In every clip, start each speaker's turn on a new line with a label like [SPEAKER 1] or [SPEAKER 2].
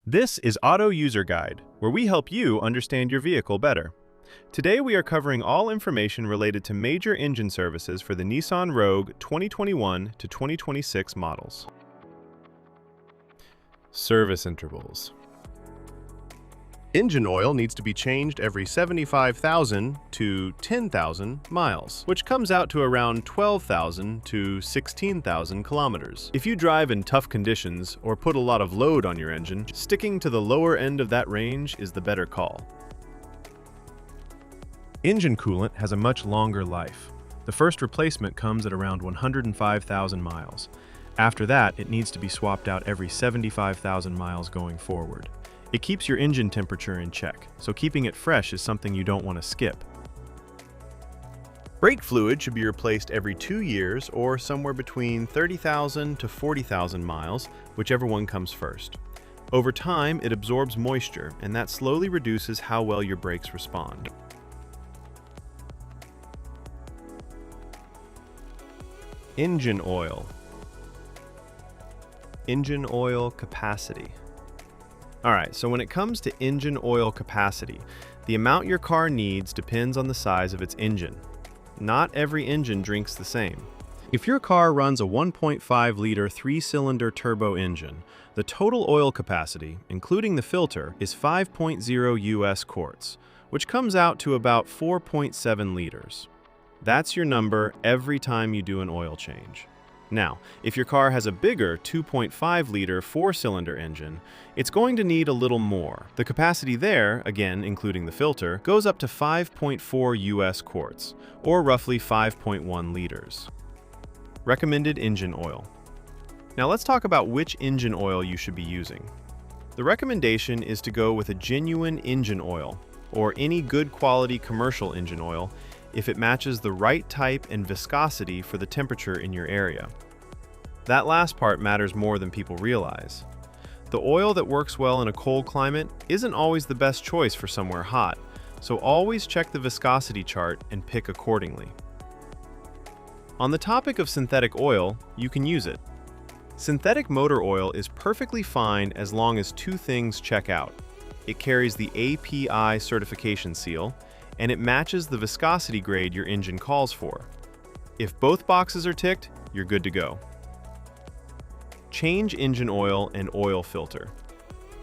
[SPEAKER 1] This is Auto User Guide, where we help you understand your vehicle better. Today we are covering all information related to major engine services for the Nissan Rogue 2021 to 2026 models. Service intervals. Engine oil needs to be changed every 75,000 to 10,000 miles, which comes out to around 12,000 to 16,000 kilometers. If you drive in tough conditions or put a lot of load on your engine, sticking to the lower end of that range is the better call. Engine coolant has a much longer life. The first replacement comes at around 105,000 miles. After that, it needs to be swapped out every 75,000 miles going forward. It keeps your engine temperature in check, so keeping it fresh is something you don't want to skip. Brake fluid should be replaced every 2 years or somewhere between 30,000 to 40,000 miles, whichever one comes first. Over time, it absorbs moisture, and that slowly reduces how well your brakes respond. Engine oil. Engine oil capacity. Alright, so when it comes to engine oil capacity, the amount your car needs depends on the size of its engine. Not every engine drinks the same. If your car runs a 1.5-liter 3-cylinder turbo engine, the total oil capacity, including the filter, is 5.0 US quarts, which comes out to about 4.7 liters. That's your number every time you do an oil change. Now, if your car has a bigger 2.5-liter 4-cylinder engine, it's going to need a little more. The capacity there, again including the filter, goes up to 5.4 US quarts, or roughly 5.1 liters. Recommended engine oil. Now let's talk about which engine oil you should be using. The recommendation is to go with a genuine engine oil, or any good quality commercial engine oil, if it matches the right type and viscosity for the temperature in your area. That last part matters more than people realize. The oil that works well in a cold climate isn't always the best choice for somewhere hot, so always check the viscosity chart and pick accordingly. On the topic of synthetic oil, you can use it. Synthetic motor oil is perfectly fine as long as two things check out. It carries the API certification seal, and it matches the viscosity grade your engine calls for. If both boxes are ticked, you're good to go. Change engine oil and oil filter.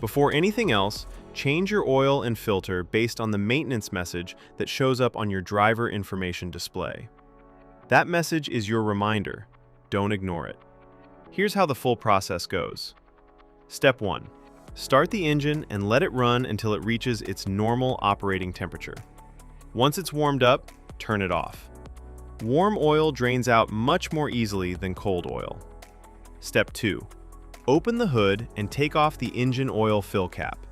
[SPEAKER 1] Before anything else, change your oil and filter based on the maintenance message that shows up on your driver information display. That message is your reminder. Don't ignore it. Here's how the full process goes. Step 1. Start the engine and let it run until it reaches its normal operating temperature. Once it's warmed up, turn it off. Warm oil drains out much more easily than cold oil. Step 2. Open the hood and take off the engine oil fill cap.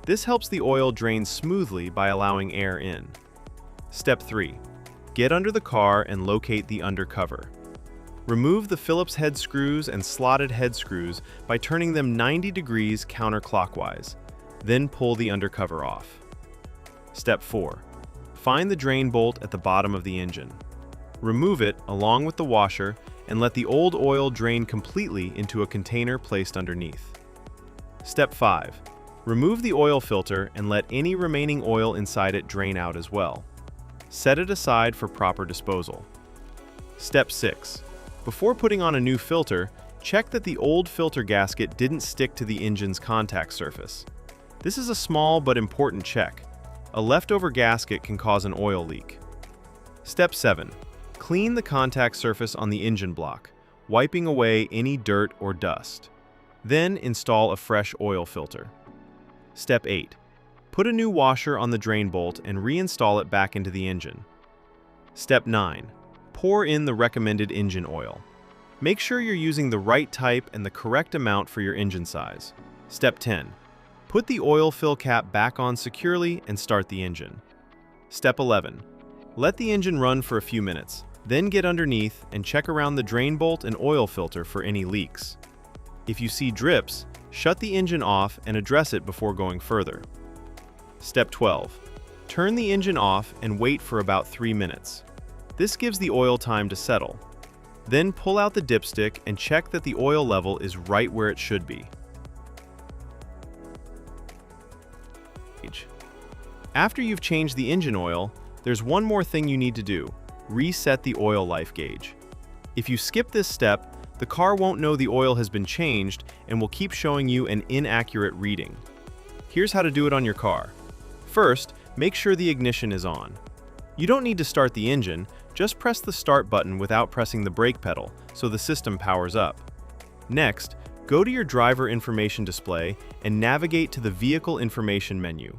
[SPEAKER 1] This helps the oil drain smoothly by allowing air in. Step 3. Get under the car and locate the undercover. Remove the Phillips head screws and slotted head screws by turning them 90 degrees counterclockwise. Then pull the undercover off. Step 4. Find the drain bolt at the bottom of the engine. Remove it along with the washer and let the old oil drain completely into a container placed underneath. Step 5. Remove the oil filter and let any remaining oil inside it drain out as well. Set it aside for proper disposal. Step 6. Before putting on a new filter, check that the old filter gasket didn't stick to the engine's contact surface. This is a small but important check. A leftover gasket can cause an oil leak. Step 7. Clean the contact surface on the engine block, wiping away any dirt or dust. Then install a fresh oil filter. Step 8. Put a new washer on the drain bolt and reinstall it back into the engine. Step 9. Pour in the recommended engine oil. Make sure you're using the right type and the correct amount for your engine size. Step 10. Put the oil fill cap back on securely and start the engine. Step 11. Let the engine run for a few minutes, then get underneath and check around the drain bolt and oil filter for any leaks. If you see drips, shut the engine off and address it before going further. Step 12. Turn the engine off and wait for about 3 minutes. This gives the oil time to settle. Then pull out the dipstick and check that the oil level is right where it should be. gauge. After you've changed the engine oil, there's one more thing you need to do: reset the oil life gauge. If you skip this step, the car won't know the oil has been changed and will keep showing you an inaccurate reading. Here's how to do it on your car. First, make sure the ignition is on. You don't need to start the engine, just press the start button without pressing the brake pedal so the system powers up. Next, go to your driver information display and navigate to the vehicle information menu.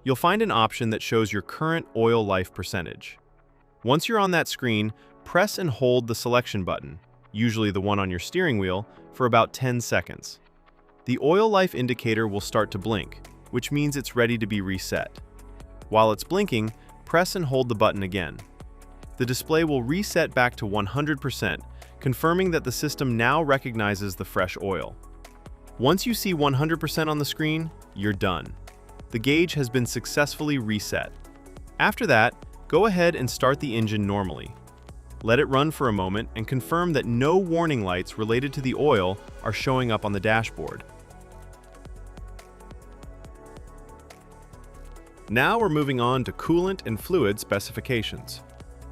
[SPEAKER 1] You'll find an option that shows your current oil life percentage. Once you're on that screen, press and hold the selection button, usually the one on your steering wheel, for about 10 seconds. The oil life indicator will start to blink, which means it's ready to be reset. While it's blinking, press and hold the button again. The display will reset back to 100%, confirming that the system now recognizes the fresh oil. Once you see 100% on the screen, you're done. The gauge has been successfully reset. After that, go ahead and start the engine normally. Let it run for a moment and confirm that no warning lights related to the oil are showing up on the dashboard. Now we're moving on to coolant and fluid specifications.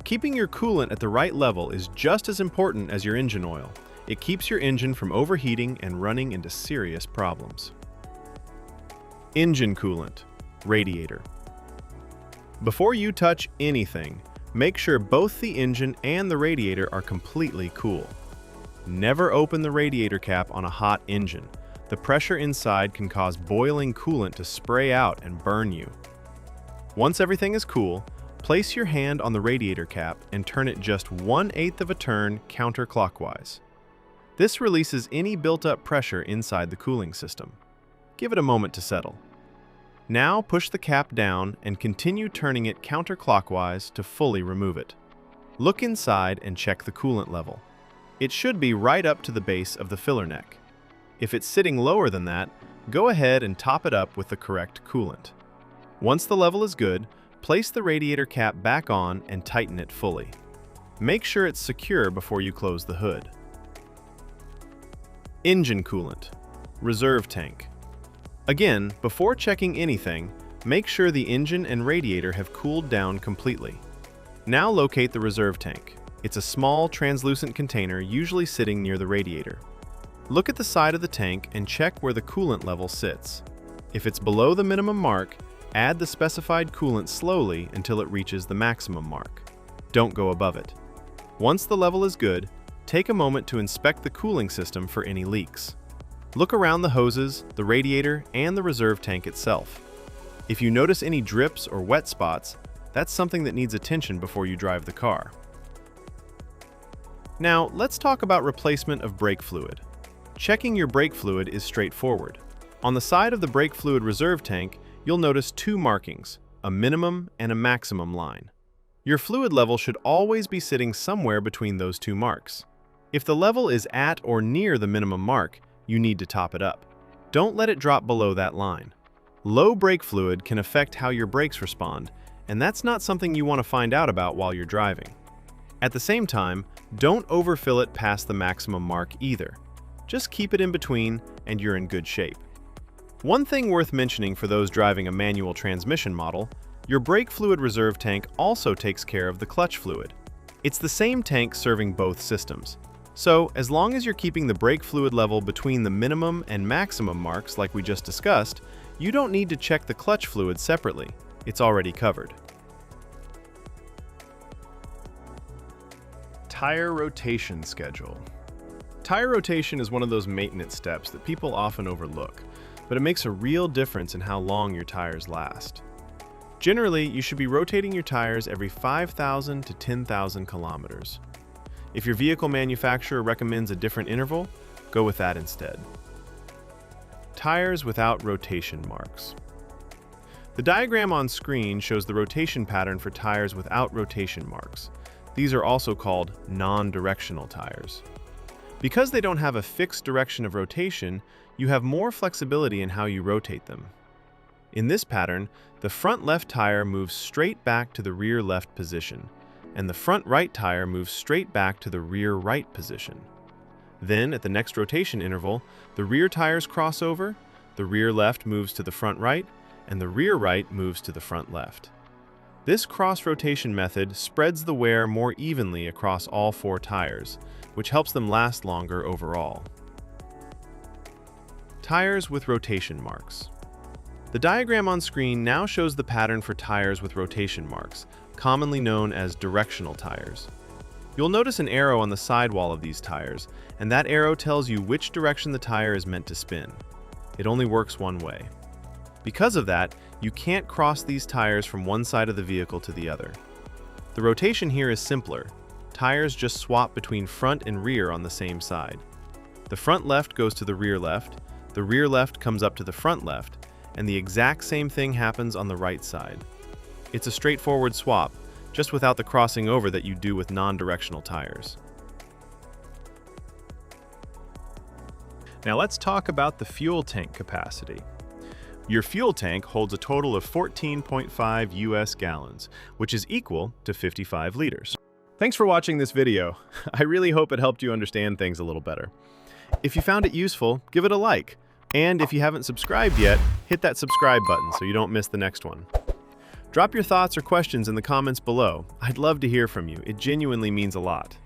[SPEAKER 1] Keeping your coolant at the right level is just as important as your engine oil. It keeps your engine from overheating and running into serious problems. Engine coolant, radiator. Before you touch anything, make sure both the engine and the radiator are completely cool. Never open the radiator cap on a hot engine. The pressure inside can cause boiling coolant to spray out and burn you. Once everything is cool, place your hand on the radiator cap and turn it just 1/8 of a turn counterclockwise. This releases any built-up pressure inside the cooling system. Give it a moment to settle. Now push the cap down and continue turning it counterclockwise to fully remove it. Look inside and check the coolant level. It should be right up to the base of the filler neck. If it's sitting lower than that, go ahead and top it up with the correct coolant. Once the level is good, place the radiator cap back on and tighten it fully. Make sure it's secure before you close the hood. Engine coolant, reserve tank. Again, before checking anything, make sure the engine and radiator have cooled down completely. Now locate the reserve tank. It's a small, translucent container usually sitting near the radiator. Look at the side of the tank and check where the coolant level sits. If it's below the minimum mark, add the specified coolant slowly until it reaches the maximum mark. Don't go above it. Once the level is good, take a moment to inspect the cooling system for any leaks. Look around the hoses, the radiator, and the reserve tank itself. If you notice any drips or wet spots, that's something that needs attention before you drive the car. Now, let's talk about replacement of brake fluid. Checking your brake fluid is straightforward. On the side of the brake fluid reserve tank, you'll notice two markings, a minimum and a maximum line. Your fluid level should always be sitting somewhere between those two marks. If the level is at or near the minimum mark, you need to top it up. Don't let it drop below that line. Low brake fluid can affect how your brakes respond, and that's not something you want to find out about while you're driving. At the same time, don't overfill it past the maximum mark either. Just keep it in between and you're in good shape. One thing worth mentioning for those driving a manual transmission model, your brake fluid reserve tank also takes care of the clutch fluid. It's the same tank serving both systems. So, as long as you're keeping the brake fluid level between the minimum and maximum marks like we just discussed, you don't need to check the clutch fluid separately. It's already covered. Tire rotation schedule. Tire rotation is one of those maintenance steps that people often overlook, but it makes a real difference in how long your tires last. Generally, you should be rotating your tires every 5,000 to 10,000 kilometers. If your vehicle manufacturer recommends a different interval, go with that instead. Tires without rotation marks. The diagram on screen shows the rotation pattern for tires without rotation marks. These are also called non-directional tires. Because they don't have a fixed direction of rotation, you have more flexibility in how you rotate them. In this pattern, the front left tire moves straight back to the rear left position, and the front right tire moves straight back to the rear right position. Then, at the next rotation interval, the rear tires cross over, the rear left moves to the front right, and the rear right moves to the front left. This cross-rotation method spreads the wear more evenly across all 4 tires, which helps them last longer overall. Tires with rotation marks. The diagram on screen now shows the pattern for tires with rotation marks, commonly known as directional tires. You'll notice an arrow on the sidewall of these tires, and that arrow tells you which direction the tire is meant to spin. It only works one way. Because of that, you can't cross these tires from one side of the vehicle to the other. The rotation here is simpler. Tires just swap between front and rear on the same side. The front left goes to the rear left comes up to the front left, and the exact same thing happens on the right side. It's a straightforward swap, just without the crossing over that you do with non-directional tires. Now let's talk about the fuel tank capacity. Your fuel tank holds a total of 14.5 US gallons, which is equal to 55 liters. Thanks for watching this video. I really hope it helped you understand things a little better. If you found it useful, give it a like. And if you haven't subscribed yet, hit that subscribe button so you don't miss the next one. Drop your thoughts or questions in the comments below. I'd love to hear from you. It genuinely means a lot.